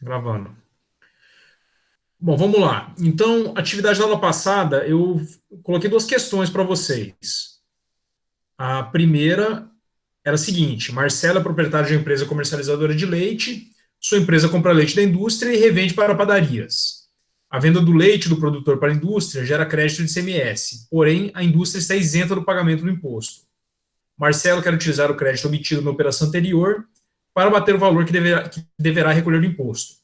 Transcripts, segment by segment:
Gravando. Bom, vamos lá. Então, atividade da aula passada, eu coloquei duas questões para vocês. A primeira era a seguinte: Marcelo é proprietário de uma empresa comercializadora de leite. Sua empresa compra leite da indústria e revende para padarias. A venda do leite do produtor para a indústria gera crédito de ICMS, porém, a indústria está isenta do pagamento do imposto. Marcelo quer utilizar o crédito obtido na operação anterior para bater o valor que deverá recolher do imposto.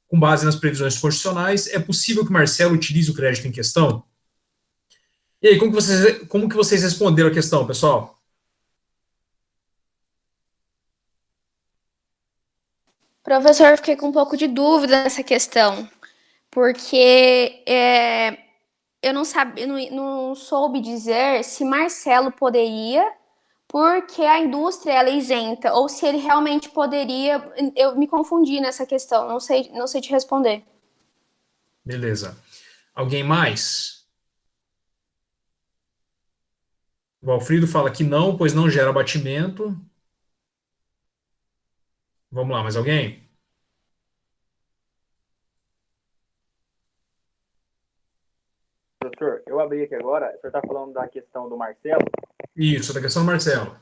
Com base nas previsões constitucionais, é possível que Marcelo utilize o crédito em questão? E aí, como que vocês responderam a questão, pessoal? Professor, eu fiquei com um pouco de dúvida nessa questão, porque eu não sabia, não soube dizer se Marcelo poderia, porque a indústria ela é isenta, ou se ele realmente poderia. Eu me confundi nessa questão, não sei te responder. Beleza. Alguém mais? O Valfrido fala que não, pois não gera abatimento. Vamos lá, mais alguém? Professor, eu abri aqui agora, o senhor está falando da questão do Marcelo. Isso, da questão do Marcelo.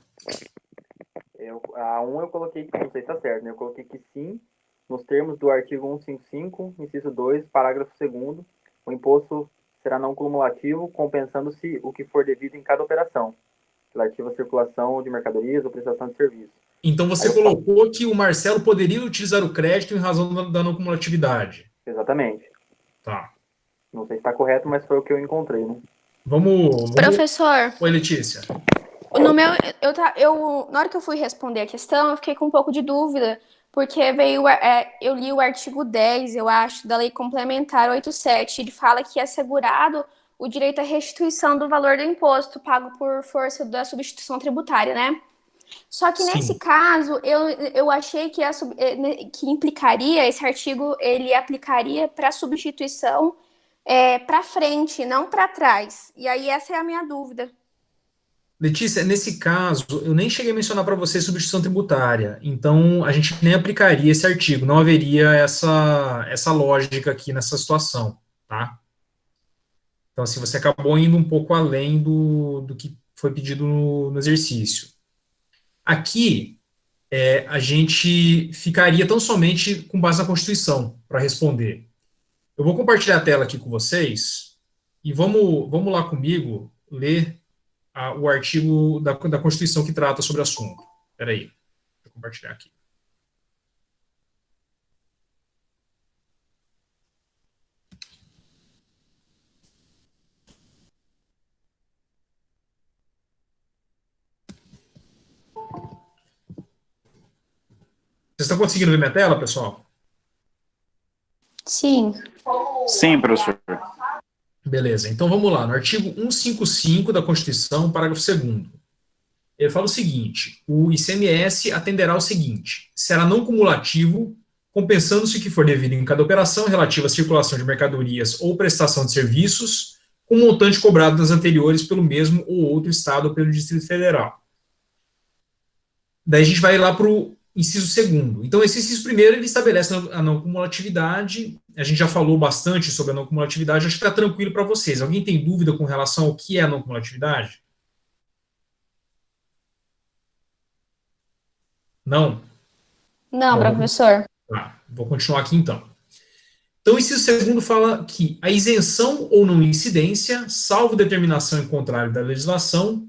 A 1 eu coloquei que, não sei se está certo, né? Eu coloquei que sim, nos termos do artigo 155, inciso 2, parágrafo 2º, o imposto será não cumulativo, compensando-se o que for devido em cada operação, relativa à circulação de mercadorias ou prestação de serviço. Então Aí você eu falo, colocou que o Marcelo poderia utilizar o crédito em razão da não cumulatividade. exatamente. Tá. Não sei se está correto, mas foi o que eu encontrei, né? Vamos. Professor, Oi, Letícia. no meu, na hora que eu fui responder a questão, eu fiquei com um pouco de dúvida, porque eu li o artigo 10, eu acho, da Lei Complementar 87. Ele fala que é assegurado o direito à restituição do valor do imposto pago por força da substituição tributária, né? Só que nesse Sim. caso, eu achei que implicaria, esse artigo, ele aplicaria para substituição para frente, não para trás. E aí essa é a minha dúvida. Letícia, nesse caso, eu nem cheguei a mencionar para você substituição tributária, então a gente nem aplicaria esse artigo, não haveria essa lógica aqui nessa situação, tá? Então, assim, você acabou indo um pouco além do que foi pedido no exercício. Aqui, a gente ficaria tão somente com base na Constituição para responder. Eu vou compartilhar a tela aqui com vocês e vamos lá comigo ler o artigo da Constituição que trata sobre o assunto. Espera aí, vou compartilhar aqui. Vocês estão conseguindo ver minha tela, pessoal? Sim. Sim, professor. Beleza, então vamos lá. No artigo 155 da Constituição, parágrafo 2º, ele fala o seguinte: o ICMS atenderá ao seguinte: será não cumulativo, compensando-se o que for devido em cada operação relativa à circulação de mercadorias ou prestação de serviços, com o montante cobrado nas anteriores pelo mesmo ou outro Estado ou pelo Distrito Federal. Daí a gente vai lá para o inciso segundo. Então, esse inciso primeiro, ele estabelece a não cumulatividade. A gente já falou bastante sobre a não cumulatividade, acho que está tranquilo para vocês. Alguém tem dúvida com relação ao que é a não cumulatividade? Não? Não, Bom, professor. vou continuar aqui então. Então, o inciso segundo fala que a isenção ou não incidência, salvo determinação em contrário da legislação,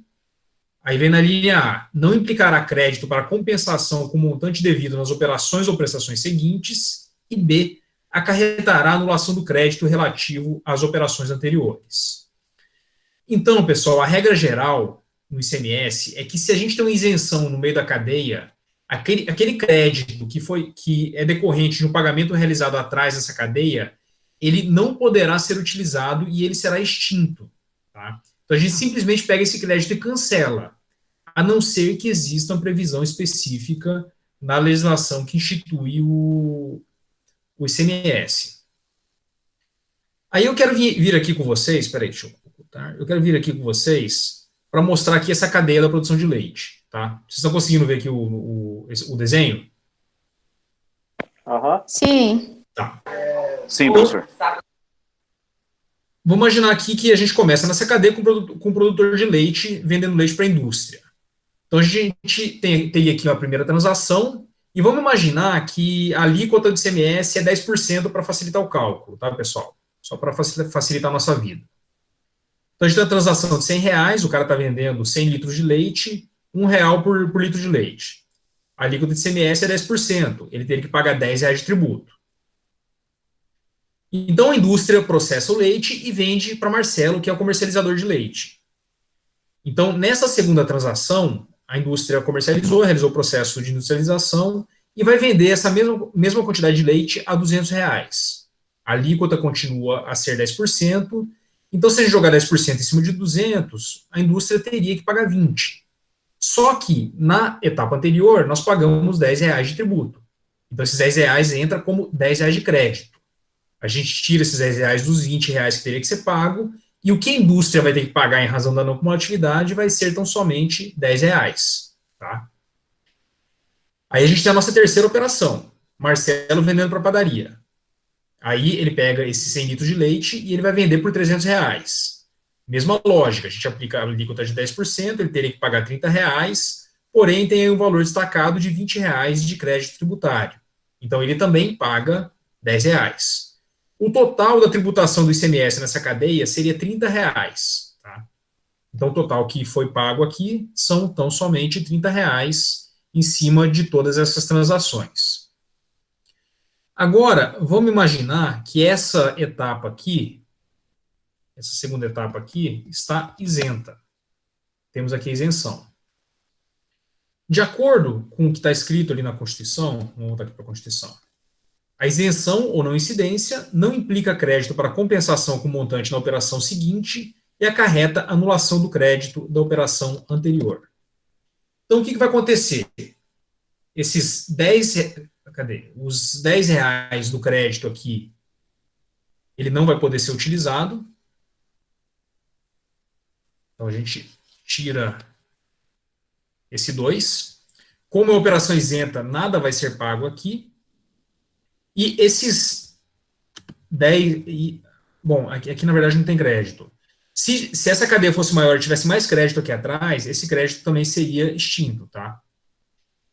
aí vem na linha A, não implicará crédito para compensação com montante devido nas operações ou prestações seguintes, e B, acarretará anulação do crédito relativo às operações anteriores. Então, pessoal, a regra geral no ICMS é que se a gente tem uma isenção no meio da cadeia, aquele crédito que é decorrente de um pagamento realizado atrás dessa cadeia, ele não poderá ser utilizado e ele será extinto. Tá? Então, a gente simplesmente pega esse crédito e cancela, a não ser que exista uma previsão específica na legislação que institui o ICMS. Aí eu quero vir aqui com vocês, peraí, deixa eu ocultar, eu quero vir aqui com vocês para mostrar aqui essa cadeia da produção de leite, tá? Vocês estão conseguindo ver aqui o desenho? Aham. Sim. Tá. Sim, professor. Vamos imaginar aqui que a gente começa nessa cadeia com o produtor de leite, vendendo leite para a indústria. Então, a gente teria aqui uma primeira transação, e vamos imaginar que a alíquota do ICMS é 10% para facilitar o cálculo, tá, pessoal? Só para facilitar a nossa vida. Então, a gente tem uma transação de R$100, o cara está vendendo 100 litros de leite, R$1 por litro de leite. A alíquota de ICMS é 10%, ele teria que pagar R$10 de tributo. Então, a indústria processa o leite e vende para Marcelo, que é o comercializador de leite. Então, nessa segunda transação, a indústria comercializou, realizou o processo de industrialização e vai vender essa mesma quantidade de leite a R$200. A alíquota continua a ser 10%. Então, se a gente jogar 10% em cima de 200, a indústria teria que pagar 20. Só que, na etapa anterior, nós pagamos R$10 de tributo. Então, esses R$10 entram como R$10 de crédito. A gente tira esses R$10 dos R$20 que teria que ser pago, e o que a indústria vai ter que pagar em razão da não cumulatividade vai ser, então, somente R$10. Tá? Aí a gente tem a nossa terceira operação. Marcelo vendendo para a padaria. Aí ele pega esses 100 litros de leite e ele vai vender por R$300. Mesma lógica, a gente aplica a alíquota de 10%, ele teria que pagar R$30, porém tem aí um valor destacado de R$20 de crédito tributário. Então ele também paga R$10. O total da tributação do ICMS nessa cadeia seria R$30. Tá? Então o total que foi pago aqui são, então, somente R$30 em cima de todas essas transações. Agora, vamos imaginar que essa etapa aqui, essa segunda etapa aqui, está isenta. Temos aqui a isenção. De acordo com o que está escrito ali na Constituição, vamos voltar aqui para a Constituição, a isenção ou não incidência não implica crédito para compensação com montante na operação seguinte e acarreta anulação do crédito da operação anterior. Então, o que vai acontecer? Esses 10... Cadê? Os R$10 do crédito aqui, ele não vai poder ser utilizado. Então, a gente tira esse 2. Como é uma operação isenta, nada vai ser pago aqui. E esses 10... Bom, aqui na verdade não tem crédito. Se essa cadeia fosse maior e tivesse mais crédito aqui atrás, esse crédito também seria extinto, tá?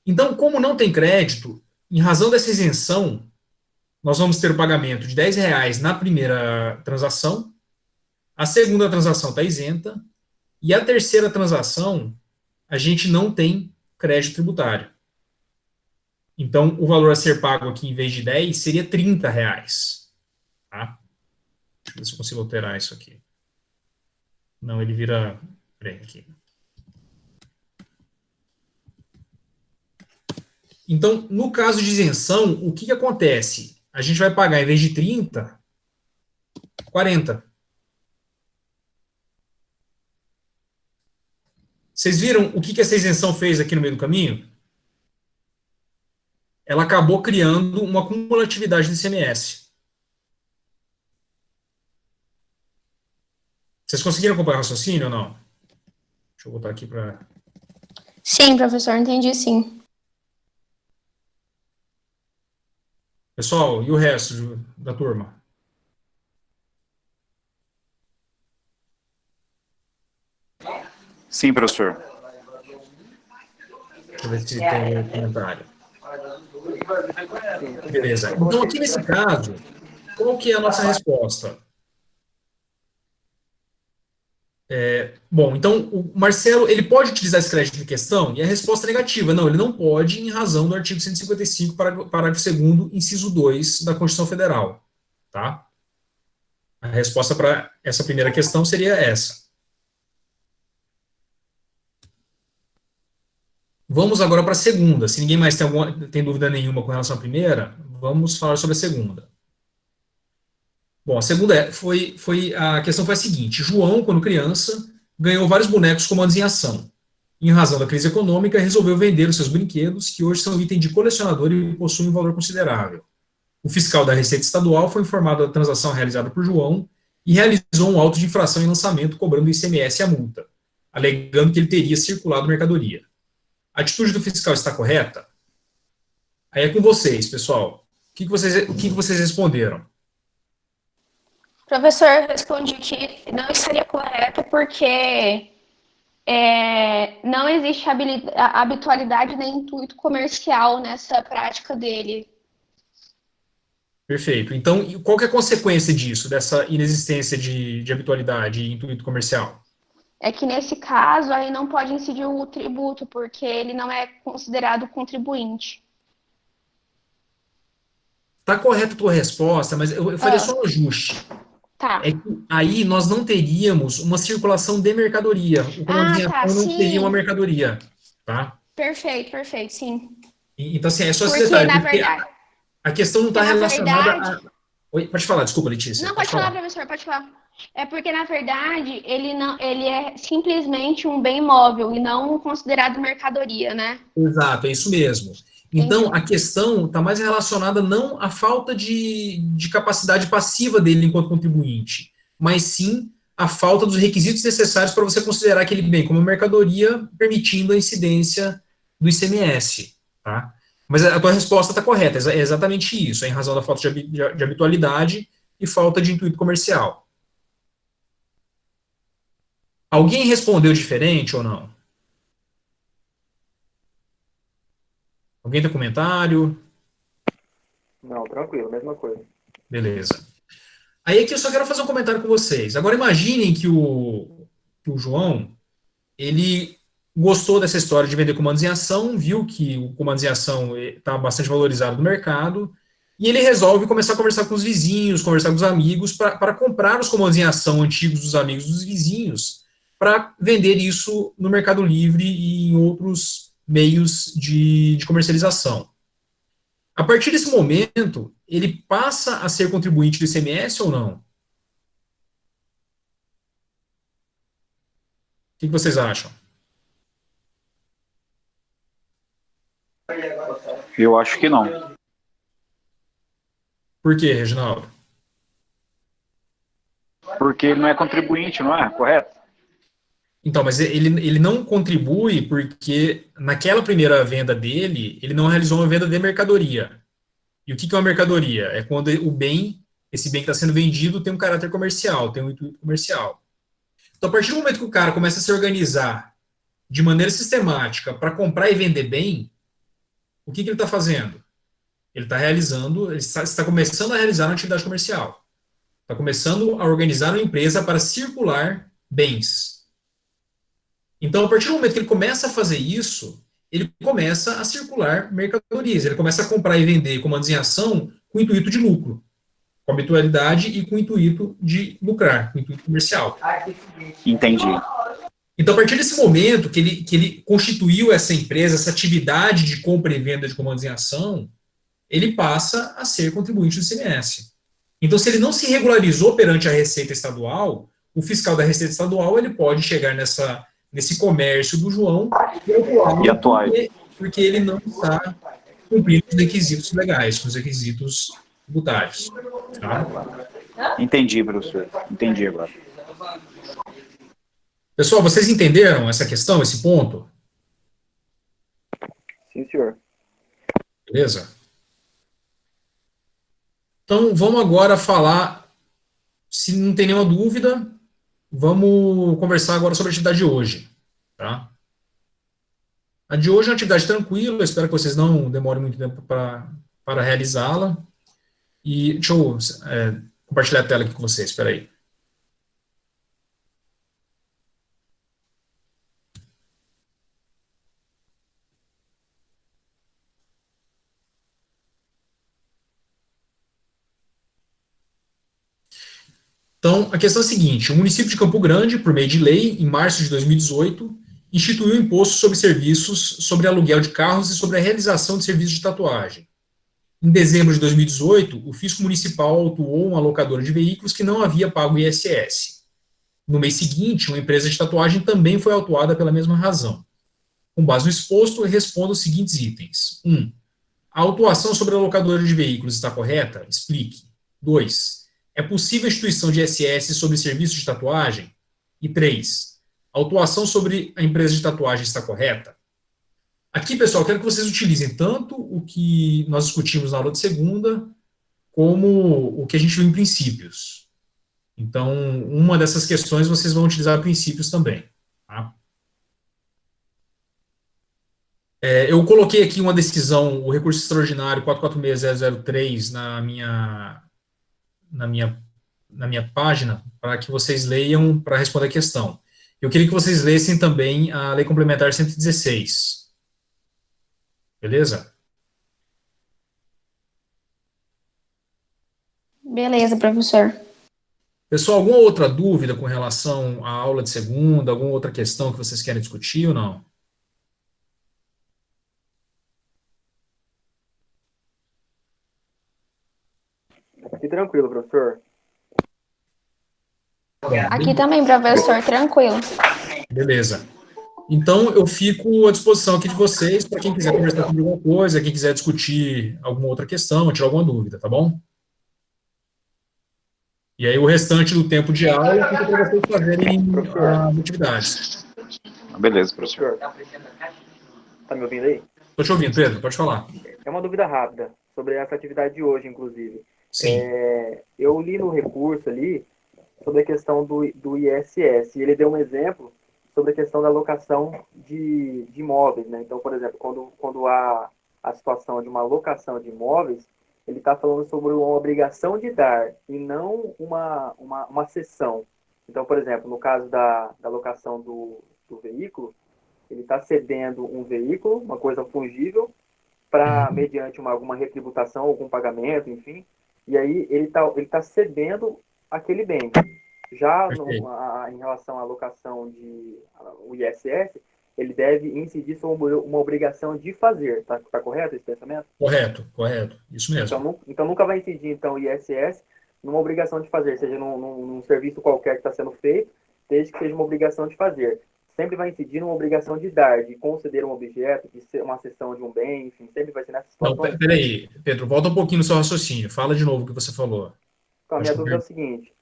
Então, como não tem crédito, em razão dessa isenção, nós vamos ter o pagamento de R$10 na primeira transação, a segunda transação está isenta, e a terceira transação, a gente não tem crédito tributário. Então, o valor a ser pago aqui, em vez de 10, seria R$30. Tá? Deixa eu ver se eu consigo alterar isso aqui. Não, ele vira... Peraí, aqui. Então, no caso de isenção, o que acontece? A gente vai pagar, em vez de 30, 40. Vocês viram o que essa isenção fez aqui no meio do caminho? Ela acabou criando uma cumulatividade do ICMS. Vocês conseguiram acompanhar o raciocínio ou não? Deixa eu voltar aqui para... Sim, professor, entendi sim. Pessoal, e o resto da turma? Sim, professor. Deixa eu ver se tem um comentário. Beleza. Então, aqui nesse caso, qual que é a nossa resposta? Bom, então, o Marcelo, ele pode utilizar esse crédito em questão? E a resposta é negativa. Não, ele não pode, em razão do artigo 155, parágrafo 2º, inciso 2 da Constituição Federal. Tá? A resposta para essa primeira questão seria essa. Vamos agora para a segunda. Se ninguém mais tem dúvida nenhuma com relação à primeira, vamos falar sobre a segunda. Bom, a segunda a questão foi a seguinte: João, quando criança, ganhou vários bonecos comandos em ação. Em razão da crise econômica, resolveu vender os seus brinquedos, que hoje são item de colecionador e possuem um valor considerável. O fiscal da Receita Estadual foi informado da transação realizada por João e realizou um auto de infração em lançamento, cobrando o ICMS e a multa, alegando que ele teria circulado mercadoria. A atitude do fiscal está correta? Aí é com vocês, pessoal. o que vocês responderam? Professor, eu respondi que não estaria correto porque não existe habitualidade nem intuito comercial nessa prática dele. Perfeito. Então, e qual que é a consequência disso, dessa inexistência de habitualidade e intuito comercial? É que nesse caso aí não pode incidir o tributo, porque ele não é considerado contribuinte. Está correta a tua resposta, mas eu faria só um ajuste. Tá. É que aí nós não teríamos uma circulação de mercadoria. O Ah, tá, comandização não seria uma sim. mercadoria, tá? Perfeito, sim. Então, assim, é só esse Porque, detalhe, na porque verdade, a questão não está porque, na relacionada a... verdade, Oi, pode falar, desculpa, Letícia, não, pode pode falar, falar. professor, pode falar. É porque, na verdade, ele é simplesmente um bem móvel e não considerado mercadoria, né? Exato, é isso mesmo. Entendi. Então, a questão está mais relacionada não à falta de capacidade passiva dele enquanto contribuinte, mas sim à falta dos requisitos necessários para você considerar aquele bem como mercadoria, permitindo a incidência do ICMS, tá? Mas a tua resposta está correta, é exatamente isso, é em razão da falta de habitualidade e falta de intuito comercial. Alguém respondeu diferente ou não? Alguém tem comentário? Não, tranquilo, mesma coisa. Beleza. Aí aqui eu só quero fazer um comentário com vocês. Agora imaginem que o João, ele gostou dessa história de vender comandos em ação, viu que o comandos em ação está bastante valorizado no mercado, e ele resolve começar a conversar com os vizinhos, conversar com os amigos, para comprar os comandos em ação antigos dos amigos dos vizinhos, para vender isso no Mercado Livre e em outros meios de comercialização. A partir desse momento, ele passa a ser contribuinte do ICMS ou não? O que vocês acham? Eu acho que não. Por quê, Reginaldo? Porque ele não é contribuinte, não é? Correto? Então, mas ele não contribui porque naquela primeira venda dele, ele não realizou uma venda de mercadoria. E o que é uma mercadoria? É quando esse bem que está sendo vendido tem um caráter comercial, tem um intuito comercial. Então, a partir do momento que o cara começa a se organizar de maneira sistemática para comprar e vender bem, o que ele está fazendo? Ele está começando a realizar uma atividade comercial. Está começando a organizar uma empresa para circular bens. Então, a partir do momento que ele começa a fazer isso, ele começa a circular mercadorias. Ele começa a comprar e vender comandos em ação com intuito de lucro, com habitualidade e com intuito de lucrar, com intuito comercial. Entendi. Então, a partir desse momento que ele constituiu essa empresa, essa atividade de compra e venda de comandos em ação, ele passa a ser contribuinte do ICMS. Então, se ele não se regularizou perante a Receita Estadual, o fiscal da Receita Estadual ele pode chegar nesse comércio do João E atuar. porque ele não está cumprindo os requisitos legais, os requisitos tributários. Tá? Entendi, professor. Entendi agora. Pessoal, vocês entenderam essa questão, esse ponto? Sim, senhor. Beleza? Então, vamos agora falar, se não tem nenhuma dúvida, vamos conversar agora sobre a atividade de hoje. Tá? A de hoje é uma atividade tranquila, eu espero que vocês não demorem muito tempo para realizá-la. E deixa eu compartilhar a tela aqui com vocês, espera aí. Então, a questão é a seguinte: o município de Campo Grande, por meio de lei, em março de 2018, instituiu o imposto sobre serviços, sobre aluguel de carros e sobre a realização de serviços de tatuagem. Em dezembro de 2018, o fisco municipal autuou uma locadora de veículos que não havia pago ISS. No mês seguinte, uma empresa de tatuagem também foi autuada pela mesma razão. Com base no exposto, responda os seguintes itens. 1. A autuação sobre a locadora de veículos está correta? Explique. 2. É possível a instituição de ISS sobre serviços de tatuagem? E 3. A autuação sobre a empresa de tatuagem está correta? Aqui, pessoal, eu quero que vocês utilizem tanto o que nós discutimos na aula de segunda, como o que a gente viu em princípios. Então, uma dessas questões vocês vão utilizar princípios também. Tá? Eu coloquei aqui uma decisão, o recurso extraordinário 446003 na minha página, para que vocês leiam para responder a questão. Eu queria que vocês lessem também a Lei Complementar 116. Beleza? Beleza, professor. Pessoal, alguma outra dúvida com relação à aula de segunda, alguma outra questão que vocês querem discutir ou não? Aqui tranquilo, professor. Aqui também, professor, tranquilo. Beleza. Então, eu fico à disposição aqui de vocês para quem quiser conversar sobre alguma coisa, quem quiser discutir alguma outra questão, tirar alguma dúvida, tá bom? E aí, o restante do tempo de aula fica para vocês fazerem as atividades. Beleza, professor. Tá me ouvindo aí? Estou te ouvindo, Pedro, pode falar. É uma dúvida rápida sobre essa atividade de hoje, inclusive. Sim. Eu li no recurso ali sobre a questão do ISS, e ele deu um exemplo sobre a questão da locação de imóveis, né? Então, por exemplo, quando há a situação de uma locação de imóveis, ele está falando sobre uma obrigação de dar e não uma cessão. Então, por exemplo, no caso da locação do veículo, ele está cedendo um veículo, uma coisa fungível, mediante alguma retributação, algum pagamento, enfim, e aí ele tá cedendo aquele bem. Já em relação à locação o ISS, ele deve incidir sobre uma obrigação de fazer. Tá correto esse pensamento? Correto. Isso mesmo. Então nunca vai incidir, então, o ISS numa obrigação de fazer, seja num serviço qualquer que está sendo feito, desde que seja uma obrigação de fazer. Sempre vai incidir numa obrigação de dar, de conceder um objeto, de ser uma cessão de um bem, enfim, sempre vai ser nessa situação. Não, peraí, Pedro, volta um pouquinho no seu raciocínio. Fala de novo o que você falou. Então, a minha dúvida é o seguinte,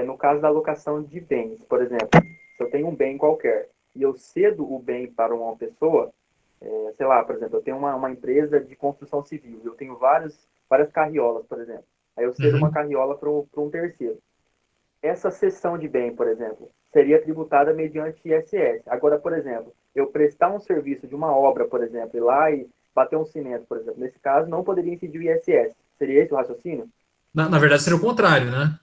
no caso da alocação de bens, por exemplo, se eu tenho um bem qualquer e eu cedo o bem para uma pessoa, sei lá, por exemplo, eu tenho uma empresa de construção civil, eu tenho várias carriolas, por exemplo, aí eu cedo uma carriola para um terceiro. Essa cessão de bem, por exemplo, seria tributada mediante ISS. Agora, por exemplo, eu prestar um serviço de uma obra, por exemplo, ir lá e bater um cimento, por exemplo, nesse caso, não poderia incidir o ISS. Seria esse o raciocínio? Na verdade, seria o contrário, né?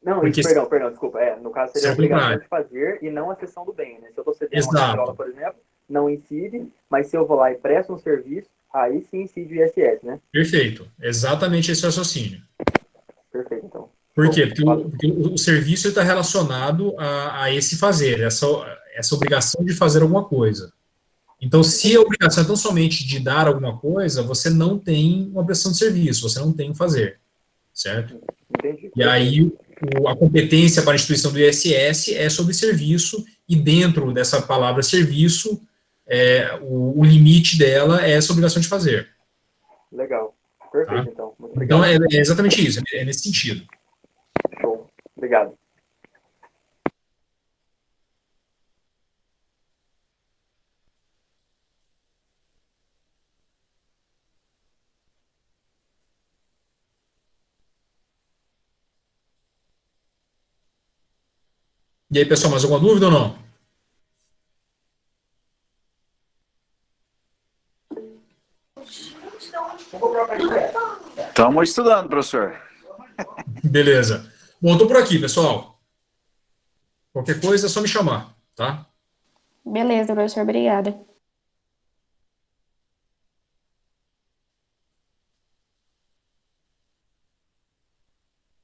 Não, Porque perdão, desculpa. No caso, seria a obrigação de fazer e não a cessão do bem, né? Se eu estou cedendo uma carriola, por exemplo, não incide, mas se eu vou lá e presto um serviço, aí sim incide o ISS, né? Perfeito. Exatamente esse raciocínio. Perfeito, então. Por quê? Porque o serviço está relacionado a esse fazer, essa obrigação de fazer alguma coisa. Então, se a obrigação é tão somente de dar alguma coisa, você não tem uma prestação de serviço, você não tem um fazer, certo? Entendi. E aí, a competência para a instituição do ISS é sobre serviço, e dentro dessa palavra serviço, o limite dela é essa obrigação de fazer. Legal. Perfeito, tá? então. Muito obrigado. Então, é exatamente isso, é nesse sentido. Show. Obrigado. E aí, pessoal, mais alguma dúvida ou não? Estamos estudando, professor. Beleza. Bom, estou por aqui, pessoal. Qualquer coisa é só me chamar, tá? Beleza, professor, obrigada.